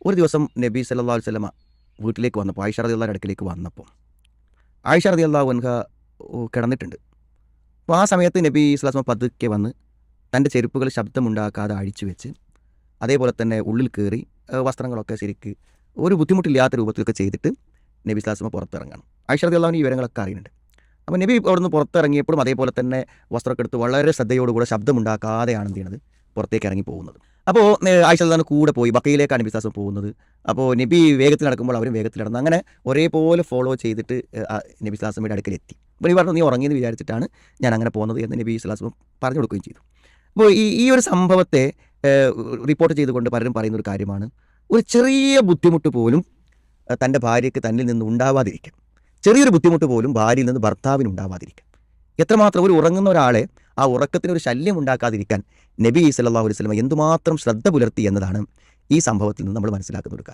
ഒരു ദിവസം നബി സല്ലല്ലാഹു അലൈഹി വസല്ലമ വീട്ടിലേക്ക് വന്നപ്പോൾ ആയിഷ റളിയല്ലാഹുവിൻ്റെ അടുക്കലേക്ക് വന്നപ്പോൾ ആയിഷ റളിയല്ലാഹു അൻഹ കിടന്നിട്ടുണ്ട്. അപ്പോൾ ആ സമയത്ത് നബി സ്വല്ലല്ലാഹു അലൈഹി വസല്ലമ പതുക്കെ വന്ന് തൻ്റെ ചെരുപ്പുകൾ ശബ്ദമുണ്ടാക്കാതെ അഴിച്ചു വെച്ച് അതേപോലെ തന്നെ ഉള്ളിൽ കയറി വസ്ത്രങ്ങളൊക്കെ ശരിക്ക് ഒരു ബുദ്ധിമുട്ടില്ലാത്ത രൂപത്തിലൊക്കെ ചെയ്തിട്ട് നബി സ്വല്ലല്ലാഹു അലൈഹി വസല്ലമ പുറത്തിറങ്ങണം. ആയിഷ റളിയല്ലാഹു ഈ വിവരങ്ങളൊക്കെ അറിയുന്നുണ്ട്. അപ്പോൾ നബി അവിടുന്ന് പുറത്തിറങ്ങിയപ്പോഴും അതേപോലെ തന്നെ വസ്ത്രമൊക്കെ എടുത്ത് വളരെ ശ്രദ്ധയോടുകൂടെ ശബ്ദമുണ്ടാക്കാതെയാണ് എന്ത് ചെയ്യണത് പുറത്തേക്ക് ഇറങ്ങി പോകുന്നത്. അപ്പോൾ ആയിഷ റളിയല്ലാഹു കൂടെ പോയി ബക്കയിലേക്കാണ് നബി സ്വല്ലല്ലാഹു അലൈഹി വസല്ലം പോകുന്നത്. അപ്പോൾ നബി വേഗത്തിൽ നടക്കുമ്പോൾ അവരും വേഗത്തിൽ നടന്നു. അങ്ങനെ ഒരേപോലെ ഫോളോ ചെയ്തിട്ട് നബി സ്വല്ലല്ലാഹു അലൈഹി വസല്ലമയുടെ അടുക്കലെത്തി. അപ്പോൾ ഈ പറഞ്ഞു നീ ഉറങ്ങിയെന്ന് വിചാരിച്ചിട്ടാണ് ഞാൻ അങ്ങനെ പോകുന്നത് എന്ന് നബി സ്വല്ലല്ലാഹു അലൈഹി വസല്ലം പറഞ്ഞു കൊടുക്കുകയും ചെയ്തു. അപ്പോൾ ഈ ഒരു സംഭവത്തെ റിപ്പോർട്ട് ചെയ്തുകൊണ്ട് പലരും പറയുന്ന ഒരു കാര്യമാണ്, ഒരു ചെറിയ ബുദ്ധിമുട്ട് പോലും തൻ്റെ ഭാര്യയ്ക്ക് തന്നിൽ നിന്ന് ഉണ്ടാവാതിരിക്കാം, ചെറിയൊരു ബുദ്ധിമുട്ട് പോലും ഭാര്യയിൽ നിന്ന് ഭർത്താവിന് ഉണ്ടാവാതിരിക്കാം. എത്രമാത്രം ഒരു ഉറങ്ങുന്ന ഒരാളെ ആ ഉറക്കത്തിനൊരു ശല്യം ഉണ്ടാക്കാതിരിക്കാൻ നബി സല്ലല്ലാഹു അലൈഹി വസല്ലം എന്തുമാത്രം ശ്രദ്ധ പുലർത്തി എന്നതാണ് ഈ സംഭവത്തിൽ നിന്ന് നമ്മൾ മനസ്സിലാക്കുന്ന ഒരു കാര്യം.